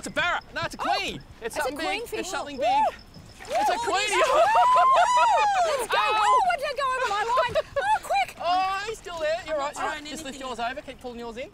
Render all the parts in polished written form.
it's a barra. No, it's a queen. It's something big. It's something big. It's a queen. Let's go. Oh, what did I go over my line? Oh, quick. Oh, he's still there. You're right. All right. Just lift yours over. Keep pulling yours in.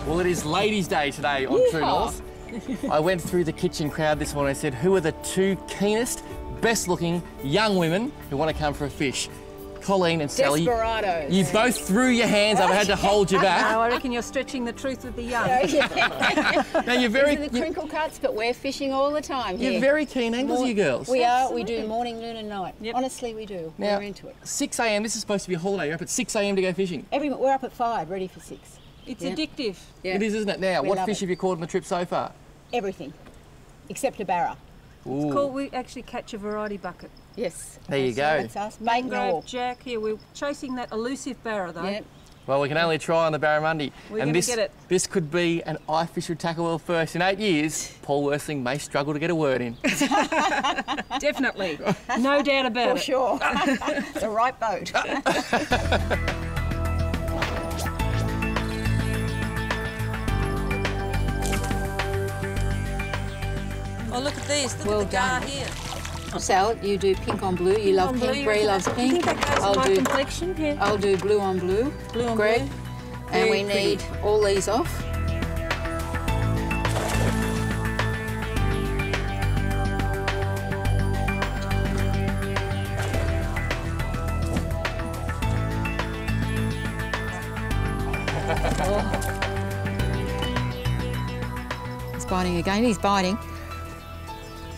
Well, it is Ladies' Day today on True North. I went through the kitchen crowd this morning. I said, who are the two keenest, best-looking young women who want to come for a fish? Colleen and Sally. Desperados. You both threw your hands up. I had to hold you back. No, I reckon you're stretching the truth with the young. Now, you're very... These are the crinkle cuts, but we're fishing all the time here. You're very keen anglers, you girls. We are. We do morning, noon and night. Yep. Honestly, we do. Now, we're into it. 6 a.m. This is supposed to be a holiday. You're up at 6 a.m. to go fishing. We're up at 5, ready for 6. It's addictive. Yeah. It is, isn't it? Now, We what love fish it. have you caught on the trip so far? Everything, except a barra. Ooh. It's called, we actually catch a variety bucket. Yes. There you go. That's us. Bait and all. Mangrove jack here. We're chasing that elusive barra though. Yeah. Well, we can only try on the barramundi. We're going to get it. This could be an iFish with tackle world first. In 8 years, Paul Worstling may struggle to get a word in. Definitely. No doubt about For it. sure. The right boat. Oh, look at these. Look Well at the gar done. here. Sal, you do pink on blue. You love On blue, pink. Bree loves I pink. think that goes with my complexion here. I'll do blue on blue. Blue on Greg. blue. And Very we pretty. need all these off. He's biting again. He's biting.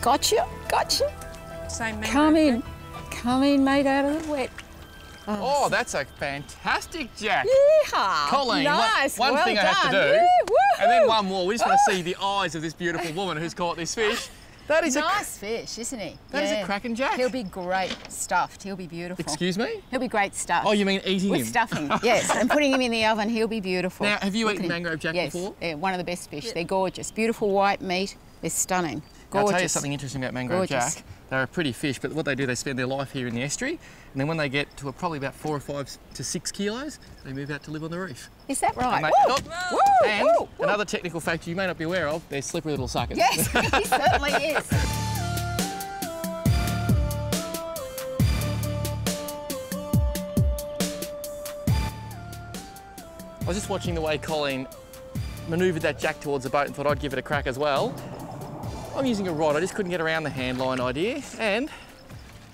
Gotcha. Gotcha. Same mangrove Come in. jack. Come in, mate, out of the wet. Oh, that's a fantastic jack. Yeehaw. Colleen, nice. one well thing I done. have to do, Yeah, woohoo. and then one more. We just want to see the eyes of this beautiful woman who's caught this fish. That is Nice fish, isn't he? That is a cracking jack. He'll be great stuffed. He'll be beautiful. Excuse me? He'll be great stuffed. Oh, you mean eating With him? stuffing, yes. And putting him in the oven, he'll be beautiful. Now, have you Look eaten at him. mangrove jack yes. before? Yeah, one of the best fish. They're gorgeous. Beautiful white meat. They're stunning. Now, Gorgeous. I'll tell you something interesting about mangrove Gorgeous. jack. They're a pretty fish, but what they do, they spend their life here in the estuary, and then when they get to probably about 4 or 5 to 6 kilos, they move out to live on the reef. Is that right? And, they, Woo! oh, Woo! and Woo! Woo! another technical fact you may not be aware of, they're slippery little suckers. Yes, he certainly is. I was just watching the way Colleen manoeuvred that jack towards the boat and thought I'd give it a crack as well. I'm using a rod, I just couldn't get around the hand line idea, and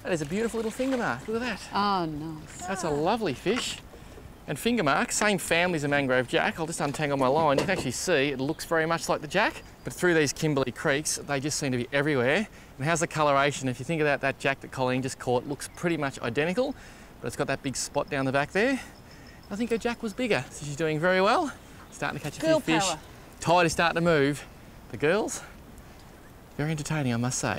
that is a beautiful little finger mark. Look at that. Oh, nice. That's a lovely fish. And finger mark, same family as a mangrove jack. I'll just untangle my line. You can actually see it looks very much like the jack, but through these Kimberley creeks, they just seem to be everywhere. And how's the coloration? If you think about that jack that Colleen just caught, looks pretty much identical, but it's got that big spot down the back there. I think her jack was bigger, so she's doing very well. Starting to catch a few fish. power. Tide is starting to move. The girls, very entertaining, I must say.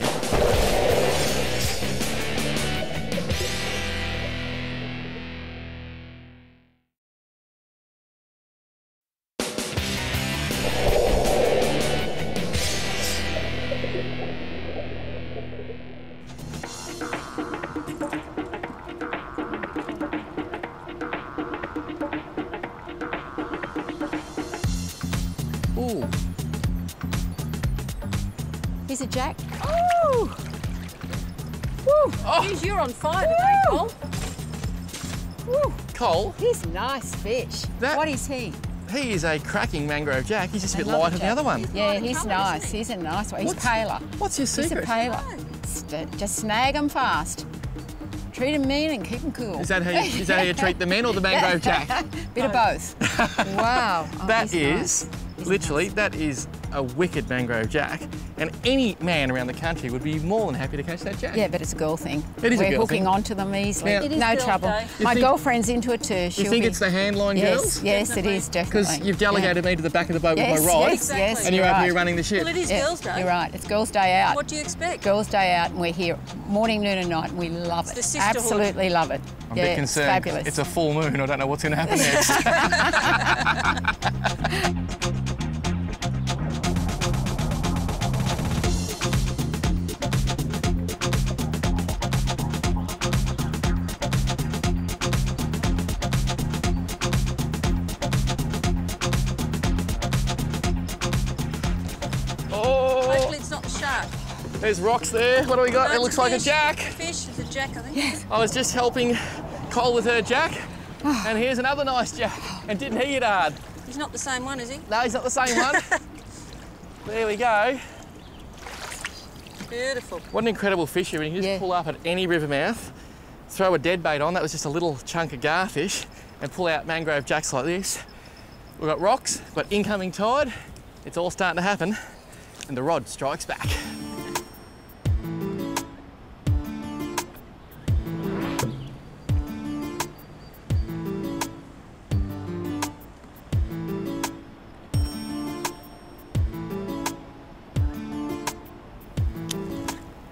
Ooh. Here's a jack. Ooh. Woo. Geez, you're on fire today, Paul. Woo. Cole, He's a nice fish. That- What is he? he is a cracking mangrove jack. He's just a bit Another lighter than the jack. other one. Yeah, light in he's colour, nice. isn't he? He's a nice one. He's What's- paler. What's your He's a secret? paler. Just snag him fast. Treat him mean and keep him cool. Is that how you treat the men or the mangrove jack? Bit of both. Wow. Oh, That he's is, nice. He's literally, nice. that is a wicked mangrove jack. And any man around the country would be more than happy to catch that jack. Yeah, but it's a girl thing. It is a We're girl hooking thing. onto them easily. Now- It is no girls' trouble. day. You My think- girlfriend's into it too. You She'll think be... it's the handline Yes, girls? yes, it Definitely. is definitely. Because you've delegated me to the back of the boat Yes, with my rod, yes, yes, and you're you're up right. here running the ship. Well, it is Yeah, Girls' Day. You're right. It's Girls' Day out. What do you expect? Girls' Day out, and we're here morning, noon, and night, and we love it. the sisterhood. Absolutely love it. I'm yeah, a bit concerned. It's fabulous. It's a full moon. I don't know what's going to happen next. Hopefully it's not the shark. There's rocks there. What do we got? No, It it's looks a like a fish. jack. Fish, it's a jack, I think. I was just helping Cole with her jack, and here's another nice jack. And didn't he get hard? He's not the same one, is he? No, he's not the same one. There we go. Beautiful. What an incredible fish here. You can just Yeah. pull up at any river mouth, throw a dead bait on, that was just a little chunk of garfish, and pull out mangrove jacks like this. We've got rocks, we've got incoming tide, it's all starting to happen, and the rod strikes back.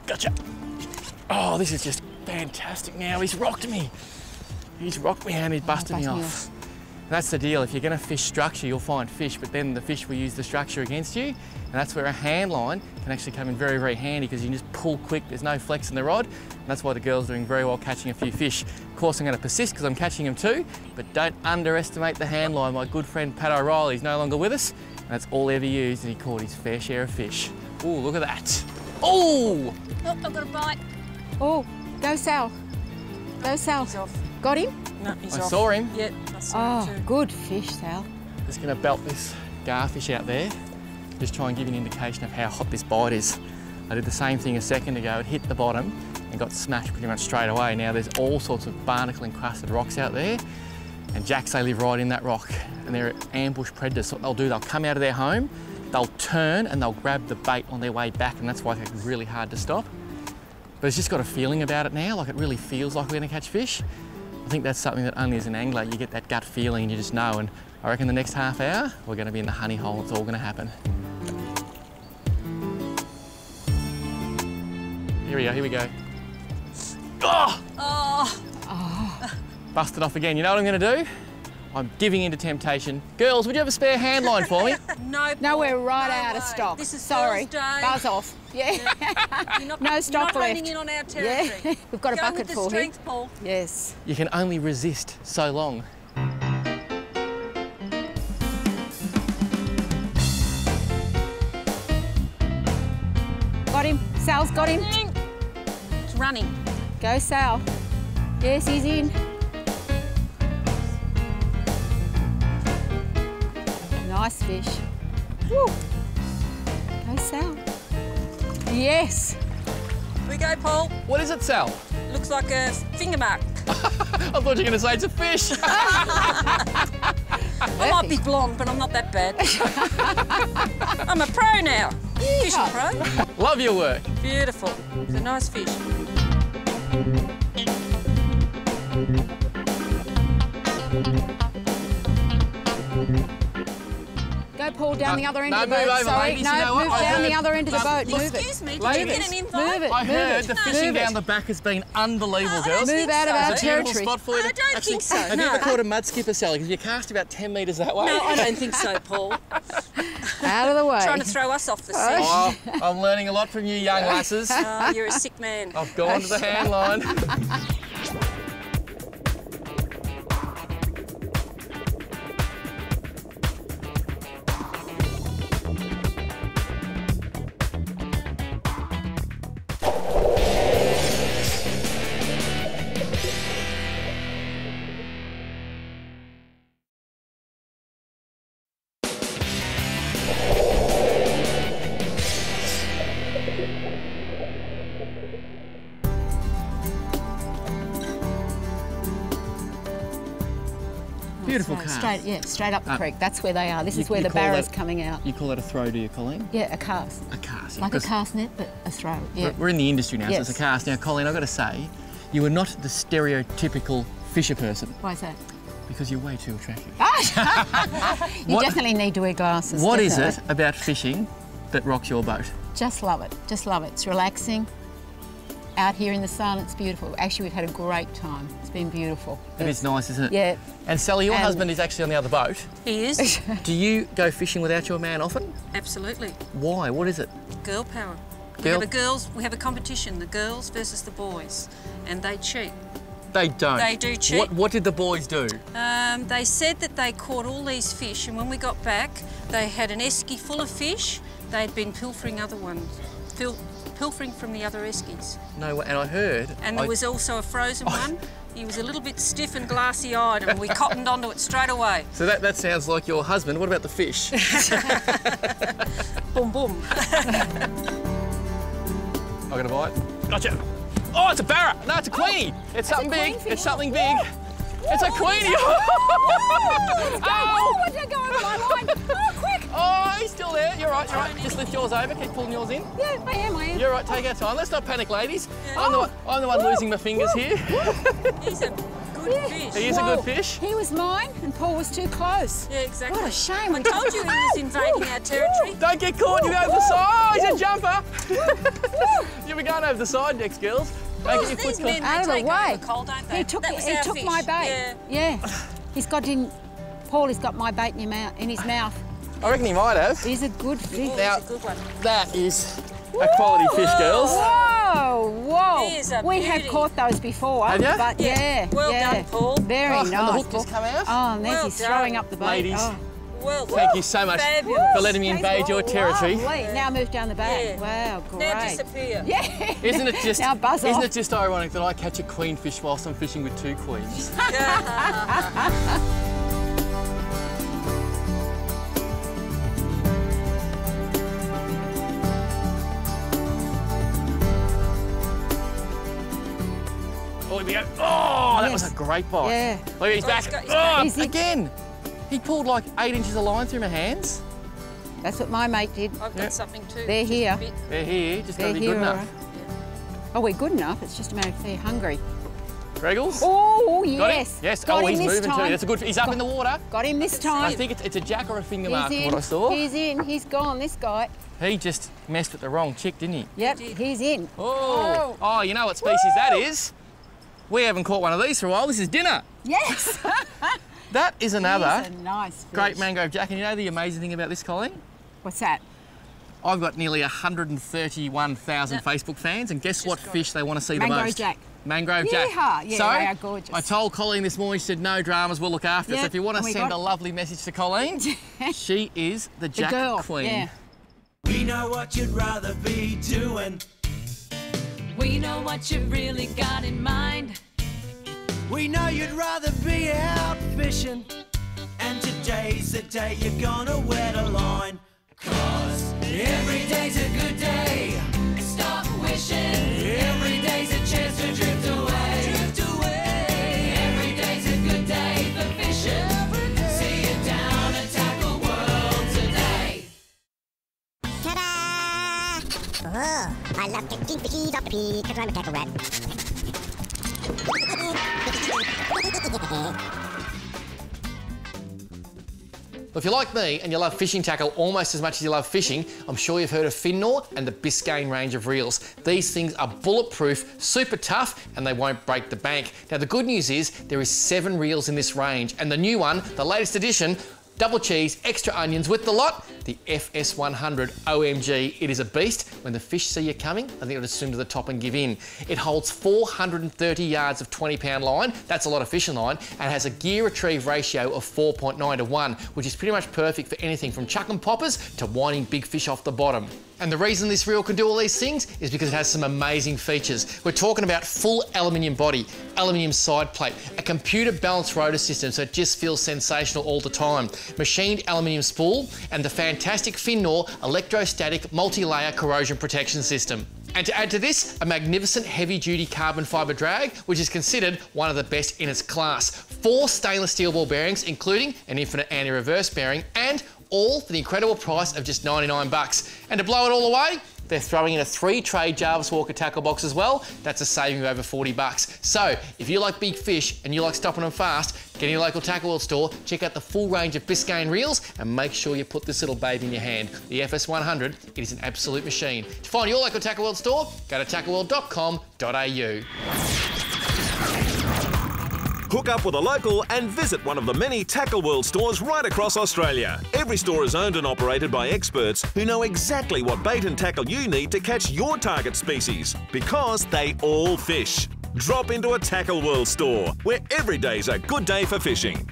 Gotcha. Oh, this is just fantastic now. He's rocked me. He's rocked me and he's busted me busted me off. And that's the deal. If you're going to fish structure, you'll find fish, but then the fish will use the structure against you. And that's where a hand line can actually come in very, very handy because you can just pull quick. There's no flex in the rod. And that's why the girl's doing very well catching a few fish. Of course, I'm going to persist because I'm catching them too, but don't underestimate the hand line. My good friend Pat O'Reilly is no longer with us. And that's all he ever used, and he caught his fair share of fish. Oh, look at that. Oh! Oh, I've got a bite. Oh, go Sal. Go Sal. He's off. Got him? No, he's I off. saw him. Yeah, I saw Oh, him too. good fish, Sal. Just going to belt this garfish out there. Just try and give you an indication of how hot this bite is. I did the same thing a second ago. It hit the bottom and got smashed pretty much straight away. Now there's all sorts of barnacle encrusted rocks out there, and jacks, they live right in that rock, and they're ambush predators. So what they'll do, they'll come out of their home, they'll turn and they'll grab the bait on their way back, and that's why it's really hard to stop. But it's just got a feeling about it now, like it really feels like we're going to catch fish. I think that's something that only as an angler you get that gut feeling and you just know, and I reckon the next half hour we're going to be in the honey hole. It's all going to happen. Here we go, here we go. Oh! Oh, Busted off again. You know what I'm going to do? I'm giving in to temptation. Girls, would you have a spare hand line for me? no, No, Paul, we're right no out of way. stock. This is Sorry. Girls' Day. Buzz off. Yeah. You're not, No stock you're not left. running in on our Yeah. territory. We've got a Go bucket with full the here. strength, Paul. Yes. You can only resist so long. Got him. Sal's got him. It's running. Go Sal. Yes, he's in. Nice fish. Woo. Go Sal. Yes. Here we go, Paul. What is it, Sal? Looks like a finger mark. I thought you were going to say it's a fish. I might be blonde, but I'm not that bad. I'm a pro now. Fishing pro. Love your work. Beautiful. It's a nice fish. Go Paul down the other end no, of the move boat. over, Sorry. ladies. No, You know what? move I down heard- the other end of the boat. Move it. Excuse me, did Ladies. you get an invite? Move it. I heard the fishing Move it. down the back has been unbelievable, I girls. don't Move think out of so. our Is that a beautiful territory. spot for you? I don't think so, Have you no. ever caught a mud skipper, Sally? Because you cast about 10 metres that way. No, I don't think so, Paul. Out of the way. Trying to throw us off the sea. Oh, I'm learning a lot from you young lasses. Oh, you're a sick man. I've gone to the hand line. straight up the creek. That's where they are. This is where the barra's coming out. You call that a throw, do you, Colleen? Yeah, a cast. A cast. Like a cast net, but a throw. Yeah. We're in the industry now, Yes. so it's a cast. Now, Colleen, I've got to say, you are not the stereotypical fisher person. Why is that? Because you're way too attractive. You definitely need to wear glasses. What is it about fishing that rocks your boat? Just love it. Just love it. It's relaxing. Out here in the sun, it's beautiful. Actually, we've had a great time. It's been beautiful. It is nice, isn't it? Yeah. And Sally, your husband is actually on the other boat. He is. Do you go fishing without your man often? Absolutely. Why? What is it? Girl power. Girl? We have a competition, the girls versus the boys, and they cheat. They don't. They do cheat. What did the boys do? They said that they caught all these fish, and when we got back, they had an esky full of fish. They'd been pilfering other ones, pilfering from the other eskies. No, and I heard... And there was also a frozen one. He was a little bit stiff and glassy-eyed, and we cottoned onto it straight away. So that sounds like your husband. What about the fish? Boom, boom. I got a bite. Gotcha. Oh, it's a barra. No, it's a queenie. It's something big. queenfish. It's something big. It's a queenie. Oh, what did I go over my line? Oh, quick. Oh, he's still there. You're right, you're right. Just lift yours over. Keep pulling yours in. Yeah, I am. You're right, take our time. Let's not panic, ladies. Yeah. I'm the one losing my fingers here. He's a good fish. He is a good fish. He was mine and Paul was too close. Yeah, exactly. What a shame. I told you he was invading our territory. Don't get caught, you're over the side. Oh, he's a jumper. You'll be going over the side next, girls. Don't get your These foot men, caught. Out of they the take way. over cold, don't they? He took, That was he our took fish. my bait. Yeah. He's got Paul has got my bait in his mouth. I reckon he might have. He's a good fish. Now, He's a good one. that is a quality fish, girls. Whoa, whoa. He is a We have beauty. caught those before. Have ya? But yeah. Well yeah. done, Paul. Very Oh, nice. and the hook Paul. just come out? Oh, and there's Well he's done. throwing up the bait. Ladies. Oh. Well done. Thank you so much Fabulous. for letting me invade your territory. Lovely. Now move down the back. Yeah. Wow, great. Now disappear. Yeah. Isn't it just Now buzz off. ironic that I catch a queen fish whilst I'm fishing with two queens? Oh, here we go. Oh, that was a great bite. Yeah. Look, he's back. he's got- he's Oh, back. Is he- again. He pulled like 8 inches of line through my hands. That's what my mate did. I've got something too. They're just a here. bit. They're here, just gotta They're be good here, enough. all right. Oh, we're good enough. It's just a matter of they're hungry. Regals? Oh, Got him? yes. Yes. Got Oh, him he's this moving time. too. That's a good. He's up in the water. Got him this I time. think it's a jack or a finger He's mark from in. what I saw. He's in. He's gone, this guy. He just messed with the wrong chick, didn't he? Yep, did. he's in. Oh. Oh, you know what species that is? We haven't caught one of these for a while. This is dinner. Yes. That is another He's a nice fish. great mangrove jack. And you know the amazing thing about this, Colleen? What's that? I've got nearly 131,000 Facebook fans, and guess what got fish they want to see the Mangrove most? jack. Mangrove jack. Yeehaw. Yeah, so, they are gorgeous. I told Colleen this morning, she said, no dramas, we'll look after it. So Yep, if you want to and we send got a it. lovely message to Colleen, she is the jack girl, queen. yeah. We know what you'd rather be doing. We know what you really got in mind. We know you'd rather be out fishing. And today's the day you're gonna wet a line. 'Cause every day's a good day. Stop wishing. Every day's a chance to drift away. Drift away. Every day's a good day for fishing. See it down and tackle world today. Ta-da! Oh, I love catching fishies off the peak because I'm a tackle rat. Well, if you're like me and you love fishing tackle almost as much as you love fishing, I'm sure you've heard of Finnor and the Biscayne range of reels. These things are bulletproof, super tough, and they won't break the bank. Now, the good news is there is 7 reels in this range, and the new one, the latest edition, double cheese, extra onions with the lot, the FS100 OMG. It is a beast. When the fish see you coming, I think it'll just swim to the top and give in. It holds 430 yards of 20-pound line. That's a lot of fishing line, and has a gear retrieve ratio of 4.9 to 1, which is pretty much perfect for anything from chucking poppers to winding big fish off the bottom. And the reason this reel can do all these things is because it has some amazing features. We're talking about full aluminium body, aluminium side plate, a computer balanced rotor system so it just feels sensational all the time, machined aluminium spool, and the fantastic Finnor electrostatic multi-layer corrosion protection system. And to add to this, a magnificent heavy-duty carbon fibre drag, which is considered one of the best in its class. 4 stainless steel ball bearings, including an infinite anti-reverse bearing, and all for the incredible price of just 99 bucks. And to blow it all away, they're throwing in a 3-tray Jarvis Walker tackle box as well. That's a saving of over 40 bucks. So if you like big fish and you like stopping them fast, get in your local Tackle World store, check out the full range of Biscayne reels, and make sure you put this little baby in your hand. The FS100, it is an absolute machine. To find your local Tackle World store, go to tackleworld.com.au. Hook up with a local and visit one of the many Tackle World stores right across Australia. Every store is owned and operated by experts who know exactly what bait and tackle you need to catch your target species, because they all fish. Drop into a Tackle World store, where every day's a good day for fishing.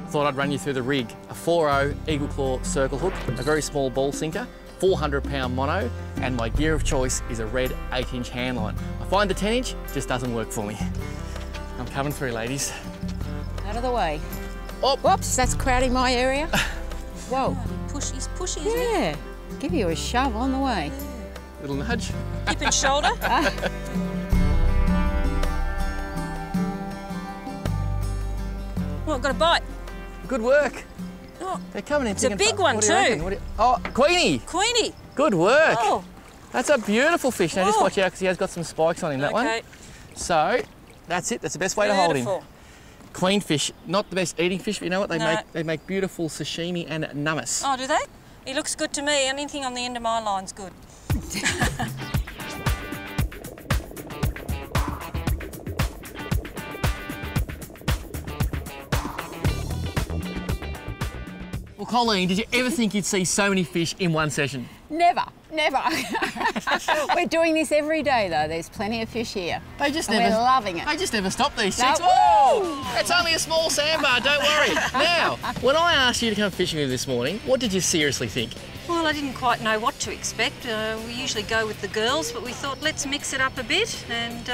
Thought I'd run you through the rig. A 4.0 Eagle Claw circle hook, a very small ball sinker, 400-pound mono, and my gear of choice is a red 8-inch handline. I find the 10-inch just doesn't work for me. I'm coming through, ladies. Out of the way. Oh. Whoops, that's crowding my area. Whoa. He's pushy, isn't he? Yeah, give you a shove on the way. Little nudge. Hip and shoulder. Oh, I've got a bite. Good work. Oh, They're coming in. it's a big one What do you reckon? too. Oh, Queenie. Queenie. Good work. Oh. That's a beautiful fish. Now just Oh. watch out because he has got some spikes on him, that Okay. one. So, that's it. That's the best way to hold him. Beautiful. Queen fish, not the best eating fish, but you know what? No. They make beautiful sashimi and nummus. Oh, do they? He looks good to me. Anything on the end of my line's good. Well, Colleen, did you ever think you'd see so many fish in one session? Never, never. We're doing this every day though. There's plenty of fish here. They just And never. we're loving it. They just never stop these No. chicks. Whoa! It's only a small sandbar, don't worry. Now, when I asked you to come fishing with me this morning, what did you seriously think? Well, I didn't quite know what to expect. We usually go with the girls, but we thought let's mix it up a bit, and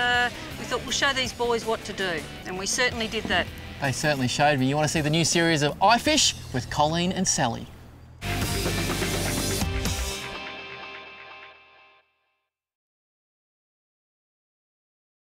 we thought we'll show these boys what to do, and we certainly did that. They certainly showed me. You want to see the new series of iFish with Colleen and Sally.